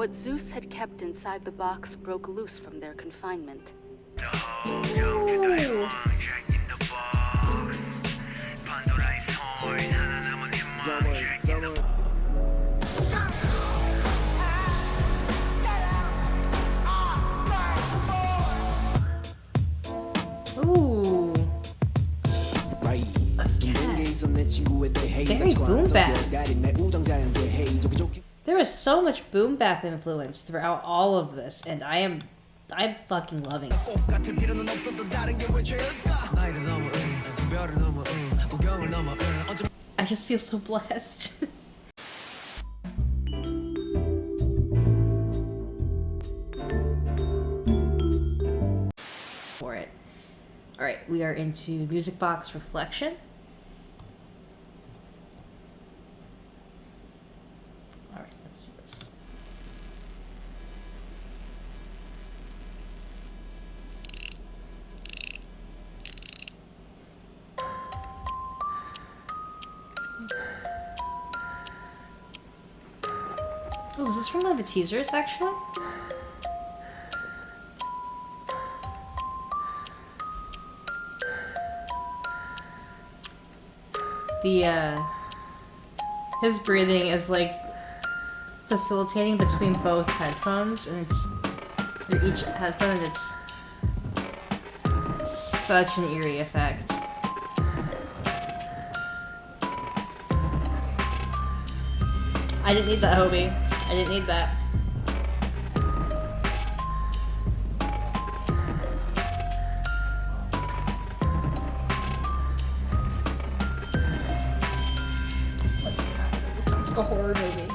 What Zeus had kept inside the box broke loose from their confinement. Ooh. Very boom bap. There is so much boom bap influence throughout all of this, and I'm fucking loving it. I just feel so blessed. For it. Alright, we are into Music Box Reflection. Alright, let's do this. Oh, is this from one of the teasers, actually? His breathing is like facilitating between both headphones, and it's for each headphone, and it's such an eerie effect. I didn't need that, Hobie. I didn't need that. What's happening? This sounds like a horror movie.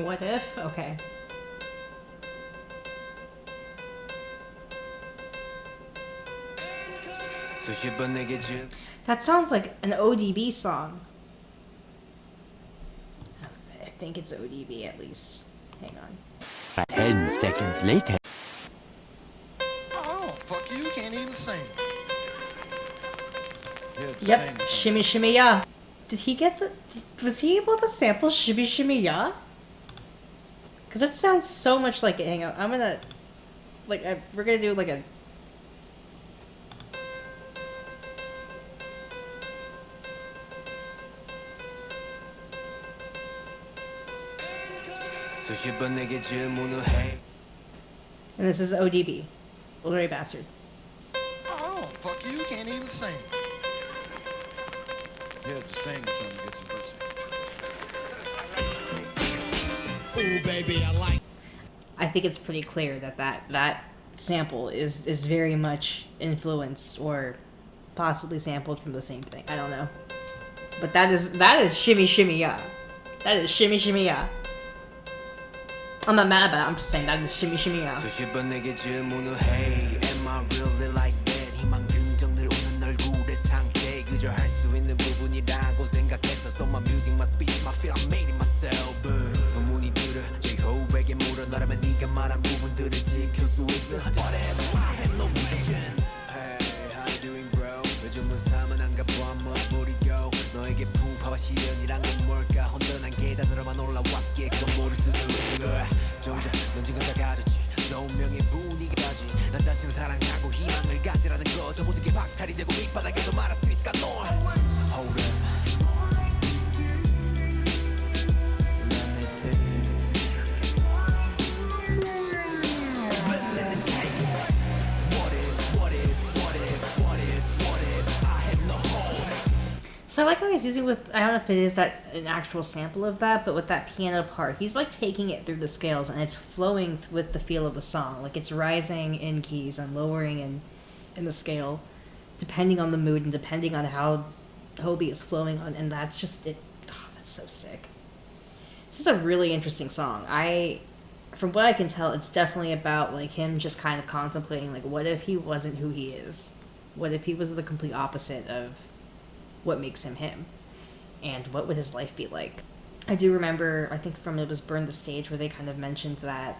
What if? Okay. That sounds like an ODB song. I think it's ODB at least. Hang on. 10 seconds later. Oh, fuck you can't even sing. Yep, Shimmy Shimmy Ya. Did he get the... Was he able to sample Shimmy Shimmy Ya? Because that sounds so much like it. Hang on, I'm gonna... Like, we're gonna do like a... And this is ODB. Older Bastard. Oh, fuck you can't even sing. You have to sing something to get some pussy. Ooh, baby, I like. I think it's pretty clear that that sample is very much influenced or possibly sampled from the same thing. I don't know. But that is Shimmy Shimmy Ya. That is Shimmy Shimmy Ya. I'm not mad about it, I'm just saying that is Shimmy Shimmy Ya. So I like how he's using with, I don't know if it is that an actual sample of that, but with that piano part, he's like taking it through the scales and it's flowing with the feel of the song. Like it's rising in keys and lowering in the scale, depending on the mood and depending on how Hobie is flowing on, and that's just it. Oh, that's so sick. This is a really interesting song. From what I can tell, it's definitely about like him just kind of contemplating like, what if he wasn't who he is? What if he was the complete opposite of what makes him him? And what would his life be like? I do remember, I think from It Was Burn the Stage, where they kind of mentioned that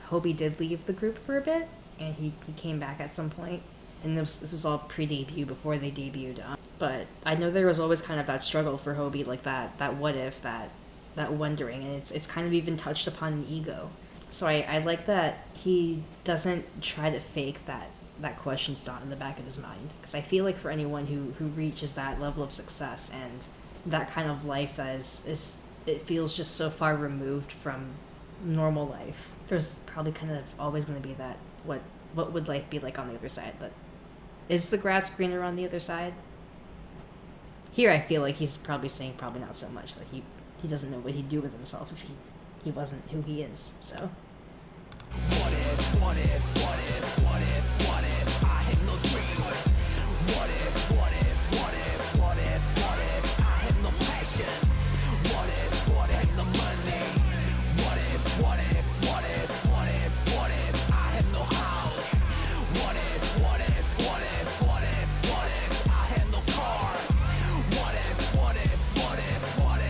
Hobie did leave the group for a bit, and he came back at some point. and this was all pre-debut, before they debuted. But I know there was always kind of that struggle for Hobie, like that what if, that wondering, and it's kind of even touched upon an ego. So I like that he doesn't try to fake that question's not in the back of his mind, because I feel like for anyone who reaches that level of success and that kind of life that is it feels just so far removed from normal life, there's probably kind of always going to be that what would life be like on the other side. But is the grass greener on the other side? Here I feel like he's probably saying probably not so much. Like he doesn't know what he'd do with himself if he wasn't who he is. So What if I had no dream? What if I had no passion? What if no money? What if I had no house? What if I had no car?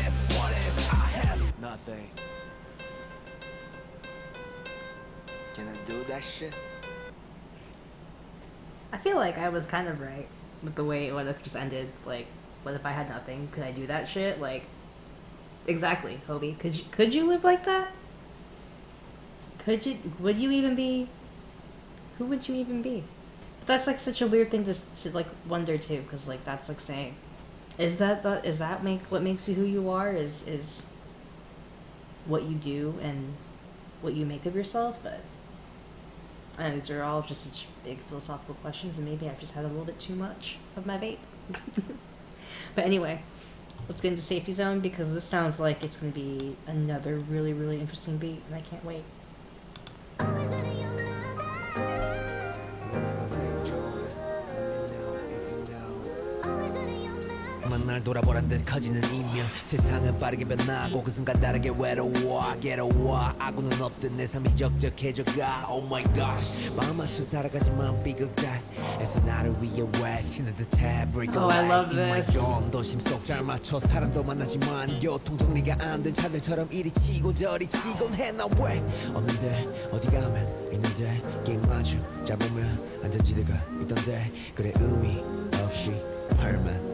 What if I had nothing? Can I do that shit? I feel like I was kind of right with the way What If just ended. Like, what if I had nothing? Could I do that shit? Like, exactly, Hobie. Could you live like that? Would you even be? Who would you even be? But that's like such a weird thing to like wonder too, because like that's like saying, is that what makes you who you are? Is what you do and what you make of yourself? But I know these are all just such big philosophical questions, and maybe I've just had a little bit too much of my vape. But anyway, let's get into Safety Zone, because this sounds like it's going to be another really, really interesting beat, and I can't wait. 날 돌아보란 듯 커지는 이면 세상은 빠르게 변하고 그 순간 다르게 괴로워 아구는 없듯 내 삶이 적적해져가 Oh my gosh 마음 맞춰 살아가지만 비극다 애써 나를 위해 외치는 듯해 Break a Oh, I love light this. 도심 속 잘 맞춰 사람도 만나지만 교통 정리가 안 된 차들처럼 이리 치고 저리 치곤 해 나 왜 없는데 어디 가면 있는데 게임 맞춰 잘 보면 안전지대가 있던데 그래 의미 없이 팔만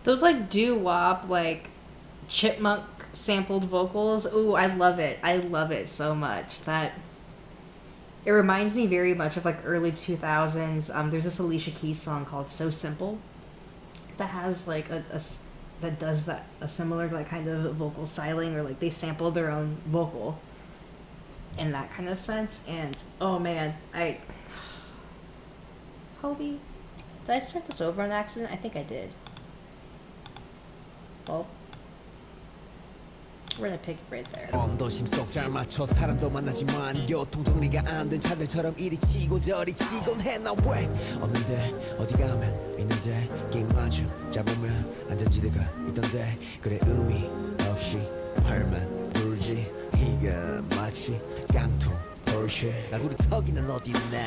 Those like doo-wop, like chipmunk sampled vocals. Ooh, I love it so much. That it reminds me very much of like early 2000s. There's this Alicia Keys song called So Simple that has like that does that a similar like kind of vocal styling, or like they sampled their own vocal in that kind of sense. And oh man, Hobie, did I start this over on accident? I think I did. Well, we're gonna pick it right there. 도심 속 잘 맞춰 사람도 만나지만 교통 정리가 안 된 차들처럼 이리 치고 저리 치곤 해 나 왜 없는데 어디 가면 있는데 게임 맞춰 잘 보면 안전지대가 있던데 그래 의미 없이 팔만 불지 이가 마치 깡통 Porsche 나구리 턱이는 어딨나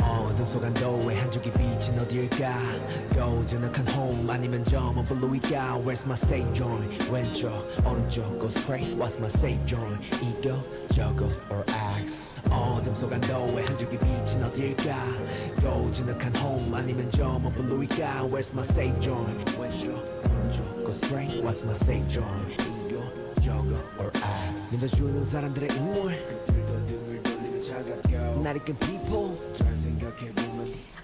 어둠 속 안도에 한 줄기 빛은 어딜까 고즈넉한 home 아니면 저 먼 블루이가 Where's my safe joint 왼쪽 오른쪽 go straight What's my safe joint 이거 저거 or X 어둠 속 안도에 한 줄기 빛은 어딜까 고즈넉한 home 아니면 저 먼 블루이가 Where's my safe joint 왼쪽 오른쪽 go straight What's my safe joint 이거 저거 or X 믿어주는 사람들의 응원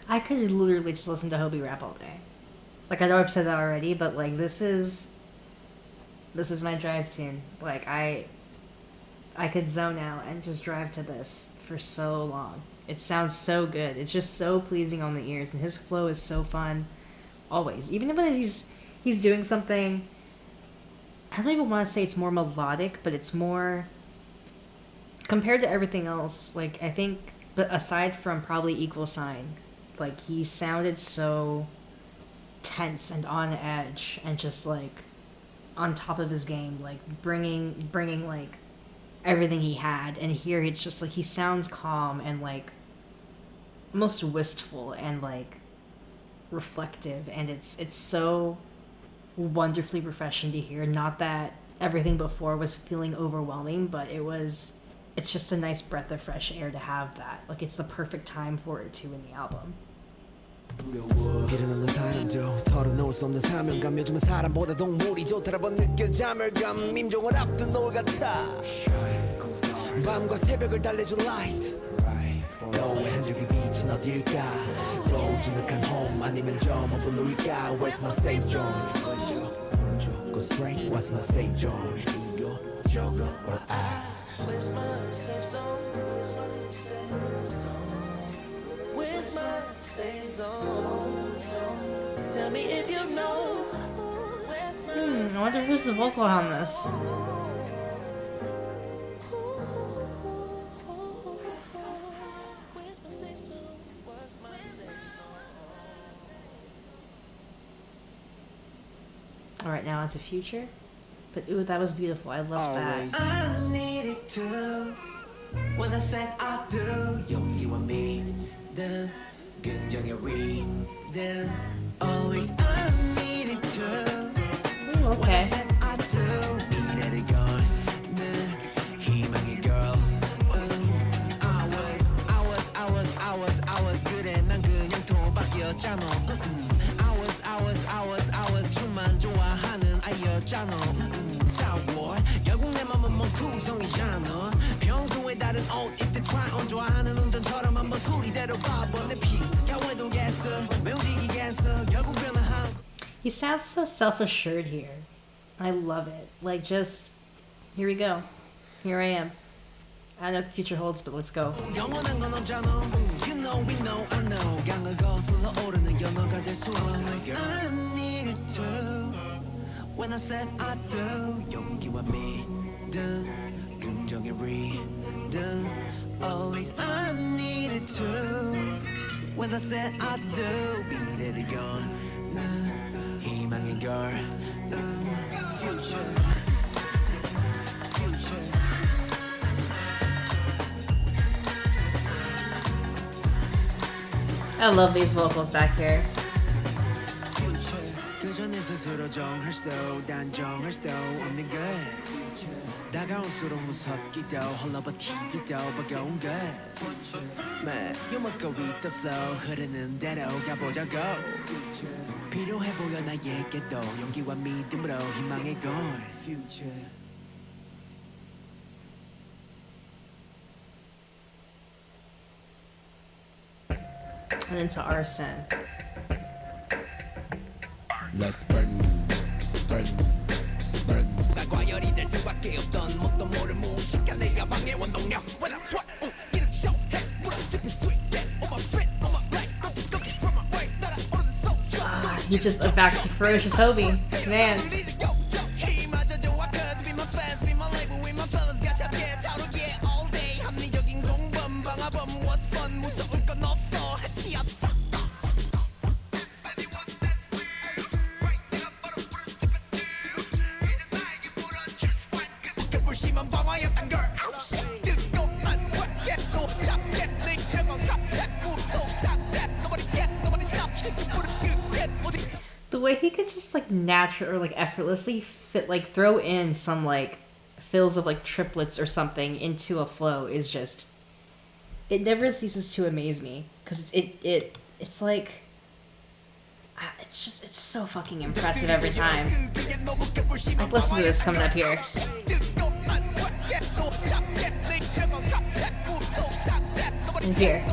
I could literally just listen to Hobie rap all day. Like, I know I've said that already, but like this is my drive tune. Like I could zone out and just drive to this for so long. It sounds so good. It's just so pleasing on the ears, and his flow is so fun always. Even when he's doing something, I don't even want to say it's more melodic, but it's more compared to everything else. Like, I think, but aside from probably Equal Sign, like he sounded so tense and on edge and just like on top of his game, like bringing like everything he had. And here it's just like he sounds calm and like almost wistful and like reflective, and it's so wonderfully refreshing to hear. Not that everything before was feeling overwhelming, but it was it's just a nice breath of fresh air to have that. Like, it's the perfect time for it too in the album. 일어나는 사람도 털어놓을 수 없는 사명감 요즘은 사람보다 동물이 좋다라고 느껴 자멸감 임종을 앞둔 노을 같아 밤과 새벽을 달래준 light 너의 한 줄기 빛은 어딜까 flow 진흙한 home 아니면 저 먼 루일까 Where's my safe zone Go straight What's my safe zone Ego, yoga or axe Where's my safe zone? Where's my safe zone? Tell me if you know. Where's my I wonder who's the vocal on this. Where's my safe zone? Where's my safe zone? Alright, now into Future. But ooh, that was beautiful. I love that. I needed to when I said I do. 용기와 믿음, 긍정의 rhythm. Always I needed to Ooh, when I okay. said I do. 미래를 거는 희망의 girl. I was 그래 난 그냥 도박이었잖아. I was 춤만 좋아하는 아이였잖아. 싸워 결국 내 맘은 뭐 구성이잖아. 평소에 다른 옷 입듯 try on 좋아하는 운전처럼 한번 순리대로 봐봐 내 피 야외도겠어 왜 움직이겠어 결국 변화한. He sounds so self-assured here. I love it. Like, just, here we go. Here I am. I don't know what the future holds, but let's go. 영원한 건 없잖아. You know we know I know 강을 거슬러 오르는 연어가 될 수 없어. I needed to when I said I do. 용기와 믿음 긍정의 rhythm. Always I needed to when I said I do. 미래를 거는 희망의 girl. Future. I love these vocals back here. 그 전에 스스로 정할 수 단정할 수 없는 것 다가올수록 무섭기도 헐러버티기도 버거운 것 Man, you must go with the flow 흐르는 대로 가보자고 필요해 보여 나에게도 용기와 믿음으로 희망의 골 Future And into Arson. Let's burn burn burn 과열이 될 수밖에 없던 뭣도 모를 무식한 내 가방의 원동력 When I sweat get a show head 물어뜯기 sweet get on my feet on my legs I'm cooking from my way 날아오르는 so He's just a back to ferocious Hobie. Man. The way he could just like naturally or like effortlessly fit like throw in some like fills of like triplets or something into a flow is just, it never ceases to amaze me because it's like it's so fucking impressive every time. Like, listen to this coming up here. And here.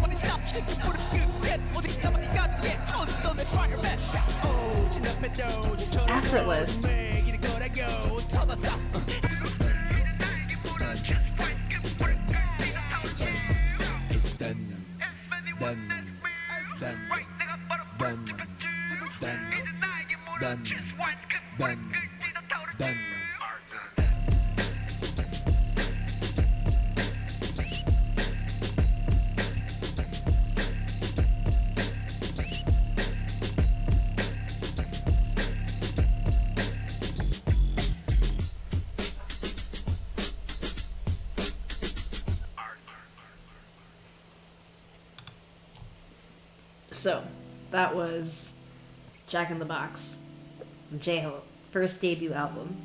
Effortless. It's done done done done done done done done So, that was Jack in the Box from J-Hope, first debut album.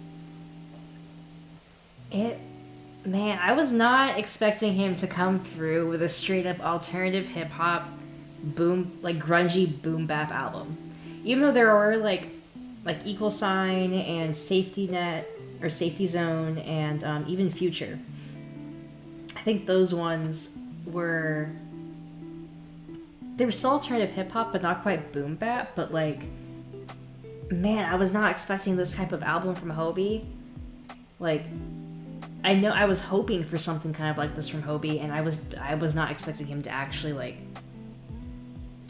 It Man, I was not expecting him to come through with a straight up alternative hip hop boom, like grungy boom bap album. Even though there were like Equal Sign and Safety Net or Safety Zone and even Future. I think those ones were still alternative hip hop, but not quite boom bap. But like, man, I was not expecting this type of album from Hobie. Like, I know I was hoping for something kind of like this from Hobie, and I was not expecting him to actually like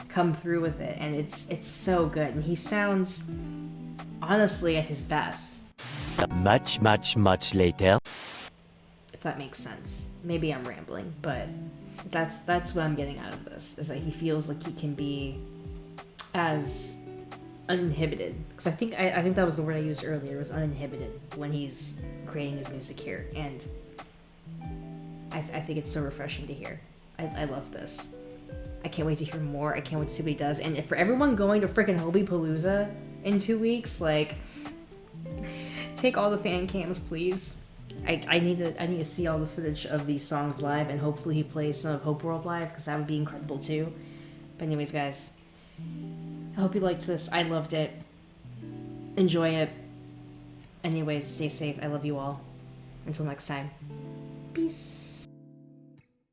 come through with it, and it's so good, and he sounds honestly at his best. Much, much, much later. If that makes sense. Maybe I'm rambling, but that's what I'm getting out of this, is that he feels like he can be as uninhibited, because I think that was the word I used earlier, was uninhibited when he's creating his music here, and I think it's so refreshing to hear. I love this. I can't wait to hear more. I can't wait to see what he does. And for everyone going to freaking Hobie Palooza in 2 weeks, like, take all the fan cams, please. I need to see all the footage of these songs live, and hopefully he plays some of Hope World live, because that would be incredible too. But anyways, guys, I hope you liked this. I loved it. Enjoy it. Anyways, stay safe. I love you all. Until next time. Peace.